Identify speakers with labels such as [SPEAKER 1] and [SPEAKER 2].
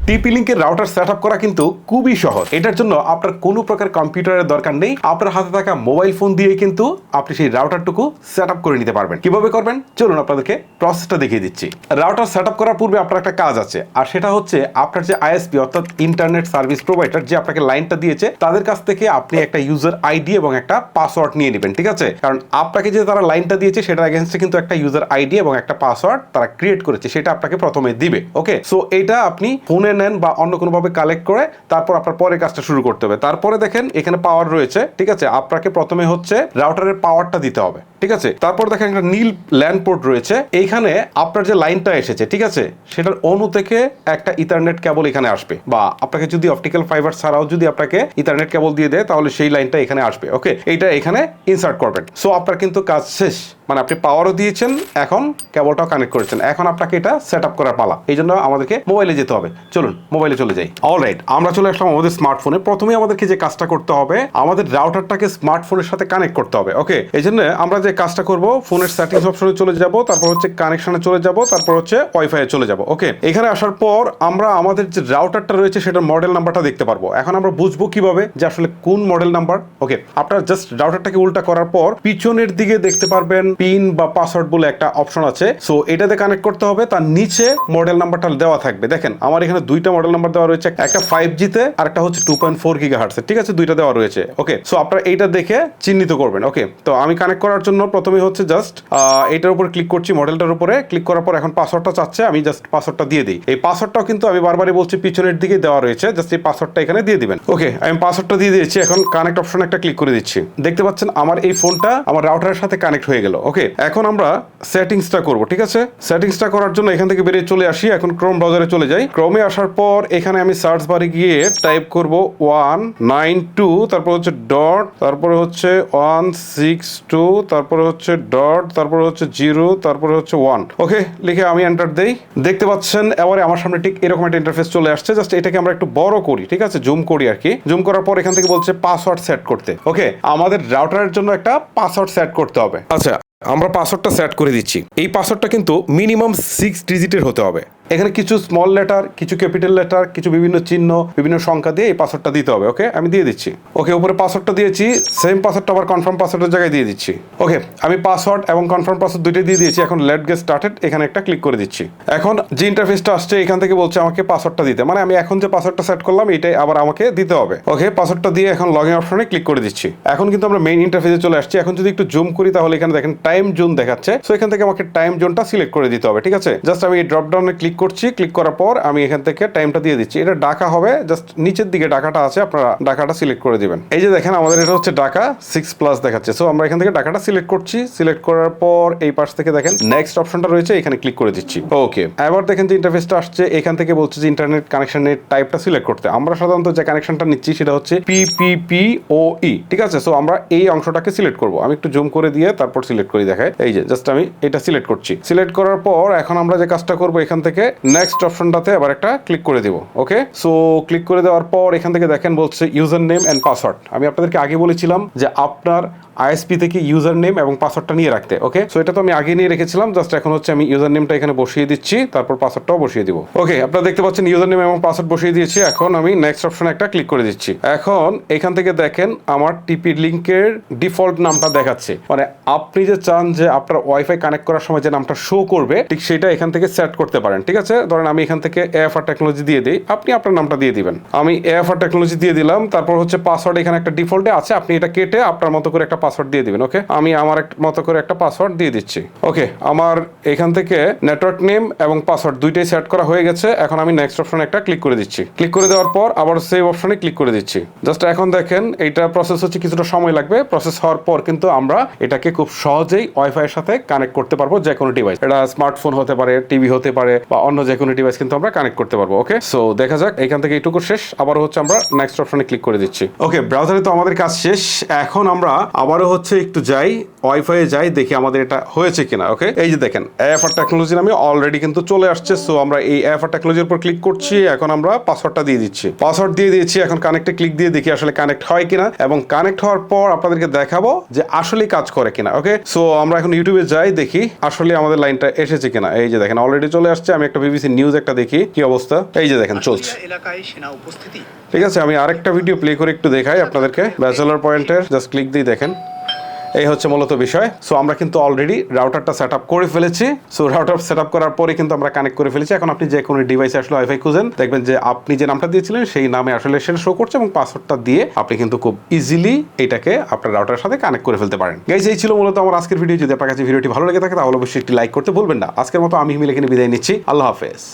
[SPEAKER 1] টিপি লিংকের router setup করা কিন্তু খুবই সহজ। এটার জন্য আপনার কোনো প্রকার কম্পিউটারের দরকার নেই, আপনার হাতে থাকা মোবাইল ফোন দিয়ে কিন্তু আপনি সেই রাউটারটুকু সেটআপ করে নিতে পারবেন। কিভাবে করবেন চলুন আপনাদেরকে প্রসেসটা দেখিয়ে দিচ্ছি। রাউটার সেটআপ করার পূর্বে আপনার একটা কাজ আছে, আর সেটা হচ্ছে আপনার যে আইএসপি অর্থাৎ ইন্টারনেট সার্ভিস প্রোভাইডার যে আপনাকে লাইনটা দিয়েছে তাদের কাছ থেকে আপনি একটা ইউজার আইডি এবং একটা পাসওয়ার্ড নিয়ে নেবেন, ঠিক আছে? কারণ আপনাকে যে তারা লাইনটা দিয়েছে সেটার এগেইনস্টে কিন্তু একটা ইউজার আইডি এবং একটা পাসওয়ার্ড তারা ক্রিয়েট করেছে, সেটা আপনাকে প্রথমে দিবে। ওকে, সো এটা আপনি ফোনে নেন বা অন্য কোনোভাবে কালেক্ট করে তারপর আপনার পরে কাজটা শুরু করতে হবে। তারপরে দেখেন এখানে পাওয়ার রয়েছে, ঠিক আছে? আপনাকে প্রথমে হচ্ছে রাউটারের পাওয়ারটা দিতে হবে, ঠিক আছে? তারপর দেখেন একটা নীল ল্যান্ড পোর্ট রয়েছে, এইখানে আপনার যে লাইনটা এসেছে, ঠিক আছে, সেটার অনু থেকে একটা ইথারনেট কেবল এখানে আসবে, বা আপনাকে যদি অপটিক্যাল ফাইবার ছাড়াও যদি আপনাকে ইথারনেট কেবল দিয়ে দেয় তাহলে সেই লাইনটা এখানে আসবে। ওকে, এইটা এখানে ইনসার্ট করবেন। সো আপনার কিন্তু কাজ শেষ, মানে আপনি পাওয়ারও দিয়েছেন, এখন কেবলটাও কানেক্ট করেছেন, এখন আপনাকে এটা সেট আপ করার পালা। এই জন্য আমাদেরকে মোবাইলে যেতে হবে। চলুন মোবাইলে চলে যাই। অলরাইট, আমরা চলে আসলাম আমাদের স্মার্টফোনে। প্রথমে আমাদেরকে যে কাজটা করতে হবে, আমাদের রাউটারটাকে স্মার্টফোনের সাথে কানেক্ট করতে হবে। ওকে, এই জন্য আমরা যে কাজটা করব, ফোনের সেটিংস অপশনে চলে যাব, তারপর হচ্ছে কানেকশনে চলে যাব, তারপর হচ্ছে ওয়াইফাই এ চলে যাব। ওকে, এখানে আসার পর আমরা আমাদের যে রাউটারটা রয়েছে সেটার মডেল নাম্বারটা দেখতে পারবো। এখন আমরা বুঝবো কিভাবে যে আসলে কোন মডেল নাম্বার। ওকে, আপনার জাস্ট রাউটারটাকে উল্টা করার পর পিছনের দিকে দেখতে পারবেন পিন বা পাসওয়ার্ড বলে একটা অপশন আছে। সো এটাতে কানেক্ট করতে হবে, তার নিচে মডেল নাম্বারটা দেওয়া থাকবে। দেখেন আমার এখানে দুইটা মডেল নাম্বার দেওয়া রয়েছে, একটা 5G তে আর একটা হচ্ছে 2.4 GHz, ঠিক আছে? দুইটা দেওয়া রয়েছে। ওকে, সো আপনারা এইটা দেখে চিহ্নিত করবেন। ওকে, তো আমি কানেক্ট করার জন্য প্রথমে হচ্ছে জাস্ট এইটার উপর ক্লিক করছি, মডেলটার উপরে ক্লিক করার পর এখন পাসওয়ার্ডটা চাচ্ছে, আমি জাস্ট পাসওয়ার্ডটা দিয়ে দিই। এই পাসওয়ার্ডটাও কিন্তু আমি বারবারই বলছি পিছনের দিকে দেওয়া রয়েছে, জাস্ট এই পাসওয়ার্ডটা এখানে দিয়ে দিবেন। ওকে, আমি পাসওয়ার্ডটা দিয়ে দিয়েছি, এখন কানেক্ট অপশনে একটা ক্লিক করে দিচ্ছি। দেখতে পাচ্ছেন আমার এই ফোনটা আমার রাউটারের সাথে কানেক্ট হয়ে গেল। ওকে, এখন আমরা সেটিংসটা করব, ঠিক আছে? সেটিংসটা করার জন্য এখান থেকে বেরিয়ে চলে আসি, এখন ক্রোম ব্রাউজারে চলে যাই। ক্রোমে আসার পর এখানে আমি সার্চ বারে গিয়ে টাইপ করব 192, তারপর হচ্ছে ডট, তারপরে হচ্ছে 162, তারপরে হচ্ছে ডট, তারপরে হচ্ছে 0, তারপরে হচ্ছে 1। ওকে, লিখে আমি এন্টার দেই। দেখতে পাচ্ছেন এবারে আমার সামনে ঠিক এরকম একটা ইন্টারফেস চলে আসছে। জাস্ট এটাকে আমরা একটু বড় করি, ঠিক আছে? জুম করি আর কি। জুম করার পর এখান থেকে বলছে পাসওয়ার্ড সেট করতে। ওকে, আমাদের রাউটারের জন্য একটা পাসওয়ার্ড সেট করতে হবে। আচ্ছা, আমরা পাসওয়ার্ডটা সেট করে দিচ্ছি। এই পাসওয়ার্ডটা কিন্তু মিনিমাম 6 ডিজিটের হতে হবে। এখানে কিছু স্মল লেটার, কিছু ক্যাপিটাল লেটার, কিছু বিভিন্ন চিহ্ন, বিভিন্ন সংখ্যা দিয়ে এই পাসওয়ার্ডটা দিতে হবে। ওকে, আমি দিয়ে দিচ্ছি। ওকে, উপরে পাসওয়ার্ডটা দিয়েছি, সেম পাসওয়ার্ডটা আবার কনফার্ম পাসওয়ার্ডের জায়গায় দিয়ে দিচ্ছি। ওকে, আমি পাসওয়ার্ড এবং কনফার্ম পাসওয়ার্ড দুইটাই দিয়ে দিয়েছি। এখন লেট গেট স্টার্টেড, এখানে একটা ক্লিক করে দিচ্ছি। এখন যে ইন্টারফেসটা আসছে এখান থেকে বলছে আমাকে পাসওয়ার্ডটা দিতে, মানে আমি এখন যে পাসওয়ার্ডটা সেট করলাম এটাই আবার আমাকে দিতে হবে। ওকে, পাসওয়ার্ডটা দিয়ে এখন লগ ইন অপশনে ক্লিক করে দিচ্ছি। এখন কিন্তু আমরা মেইন ইন্টারফেসে চলে আসছি। এখন যদি একটু জুম করি তাহলে এখানে দেখেন টাইম জোন দেখাচ্ছে। সো এখান থেকে আমাকে টাইম জোনটা সিলেক্ট করে দিতে হবে, ঠিক আছে? জাস্ট আমি এই ড্রপ ডাউনে ক্লিক করছি, ক্লিক করার পর আমি এখান থেকে টাইমটা দিয়ে দিচ্ছি। এটা ঢাকা হবে, জাস্ট নিচের দিকে ঢাকাটা আছে, আপনারা ঢাকাটা সিলেক্ট করে দিবেন। এই যে দেখেন আমাদের এটা হচ্ছে ঢাকা 6+ দেখাচ্ছে। সো আমরা এখান থেকে ঢাকাটা সিলেক্ট করছি। সিলেক্ট করার পর এই পাশ থেকে দেখেন নেক্সট অপশনটা রয়েছে, এখানে ক্লিক করে দিচ্ছি। ওকে, এবার দেখেন যে ইন্টারফেসটা আসছে, এখান থেকে বলছে যে ইন্টারনেট কানেকশনের টাইপটা সিলেক্ট করতে। আমরা সাধারণত যে কানেকশনটা নিচ্ছি সেটা হচ্ছে PPPoE, ঠিক আছে? সো আমরা এই অংশটাকে সিলেক্ট করব। আমি একটু জুম করে দিয়ে তারপর সিলেক্ট করি, দেখায় এই যে জাস্ট আমি এটা সিলেক্ট করছি। সিলেক্ট করার পর এখন আমরা যে কাজটা করব, এখান থেকে নেক্সট অপশনটাতে আবার একটা ক্লিক করে দিব। ওকে, সো ক্লিক করে দেওয়ার পর এখান থেকে দেখেন বলছে ইউজার নেম এন্ড পাসওয়ার্ড। আমি আপনাদেরকে আগে বলেছিলাম যে আপনার আইএসপি থেকে ইউজার নেম এবং পাসওয়ার্ডটা নিয়ে রাখতে। ওকে, সো এটা তো আমি আগে নিয়ে রেখেছিলাম। জাস্ট এখন হচ্ছে আমি ইউজার নেমটা এখানে বসিয়ে দিচ্ছি, তারপর পাসওয়ার্ডটাও বসিয়ে দিব। ওকে, আপনারা দেখতে পাচ্ছেন ইউজার নেম এবং পাসওয়ার্ড বসিয়ে দিয়েছি। এখন আমি নেক্সট অপশনে একটা ক্লিক করে দিচ্ছি। এখন এখান থেকে দেখেন আমার টিপি লিংকের ডিফল্ট নামটা দেখাচ্ছে, মানে আপনি যে চান যে আপনার ওয়াইফাই কানেক্ট করার সময় যে নামটা শো করবে ঠিক সেটা এখান থেকে সেট করতে পারেন, ঠিক আছে? ধরেন আমি এখান থেকে AFR টেকনোলজি দিয়ে দিই, আপনি আপনার নামটা দিয়ে দিবেন। আমি AFR টেকনোলজি দিয়ে দিলাম। তারপর হচ্ছে পাসওয়ার্ড এখানে একটা ডিফল্টে আছে, আপনি এটা কেটে আপনার মতো করে একটা পাসওয়ার্ড দিয়ে দিবেন। ওকে, আমি আমার মতো করে একটা পাসওয়ার্ড দিয়ে দিচ্ছি। ওকে, আমার এখান থেকে নেটওয়ার্ক নেম এবং পাসওয়ার্ড দুইটাই সেট করা হয়ে গেছে। এখন আমি নেক্সট অপশনে একটা ক্লিক করে দিচ্ছি। ক্লিক করে দেওয়ার পর আবার সেভ অপশনে ক্লিক করে দিচ্ছি। জাস্ট এখন দেখেন এইটা প্রসেস হচ্ছে, কিছুটা সময় লাগবে। প্রসেস হওয়ার পর কিন্তু আমরা এটাকে খুব সহজেই ওয়াইফাই এর সাথে কানেক্ট করতে পারবো, যে কোনো ডিভাইস। এটা স্মার্টফোন হতে পারে, টিভি হতে পারে, বা অন্য যে কোনো ডিভাইস কিন্তু আমরা কানেক্ট করতে পারবো। ওকে, সো দেখা যাক, এখান থেকে এইটুকু শেষ। আবারও হচ্ছে আমরা নেক্সট অপশনে ক্লিক করে দিচ্ছি। ওকে, ব্রাউজারে তো আমাদের কাজ শেষ। এখন আমরা আবারও হচ্ছে একটু যাই, ওয়াইফাই যাই, দেখি আমাদের এটা হয়েছে কিনা। ওকে, এই যে দেখেন AFR টেকনোলজি নামে অলরেডি কিন্তু চলে আসছে। সো আমরা এই AFR টেকনোলজির উপর ক্লিক করছি। এখন আমরা পাসওয়ার্ডটা দিয়ে দিচ্ছি। পাসওয়ার্ড দিয়ে দিয়েছি। এখন কানেক্টে ক্লিক দিয়ে দেখি আসলে কানেক্ট হয় কিনা, এবং কানেক্ট হওয়ার পর আপনাদেরকে দেখাবো যে আসলে কাজ করে কিনা। ওকে, সো আমরা এখন ইউটিউবে যাই, দেখি আসলে আমাদের লাইনটা এসেছে কিনা। এই যে দেখেন অলরেডি চলে আসছে। আমি একটা একটা বিবিসি নিউজ একটা দেখি কি অবস্থা। এই যে দেখেন চলছে
[SPEAKER 2] এলাকায় সেনা উপস্থিতি।
[SPEAKER 1] ঠিক আছে, আমি আরেকটা ভিডিও প্লে করে একটু দেখাই আপনাদেরকে। ব্যাচেলর পয়েন্টের জাস্ট ক্লিক দিয়ে দেখেন, এই হচ্ছে মূলত বিষয়। সো আমরা কিন্তু অলরেডি রাউটারটা সেট আপ করে ফেলেছি। সো রাউটার সেট আপ করার পরে কিন্তু আমরা কানেক্ট করে ফেলেছি। এখন আপনি যে কোনো ডিভাইসে আসলে ওয়াইফাই খুঁজেন, দেখবেন যে আপনি যে নামটা দিয়েছিলেন সেই নামে আসলে সেটা শো করছে এবং পাসওয়ার্ডটা দিয়ে আপনি কিন্তু খুব ইজিলি এটাকে আপনার রাউটারের সাথে কানেক্ট করে ফেলতে পারেন। গাইস, এই ছিল মূলত আমার আজকের ভিডিও। যদি আপনার কাছে ভিডিওটি ভালো লেগে থাকে তাহলে অবশ্যই একটি লাইক করতে ভুলবেন না। আজকের মতো আমি হিমেল এখানে বিদায় নিচ্ছি। আল্লাহ হাফেজ।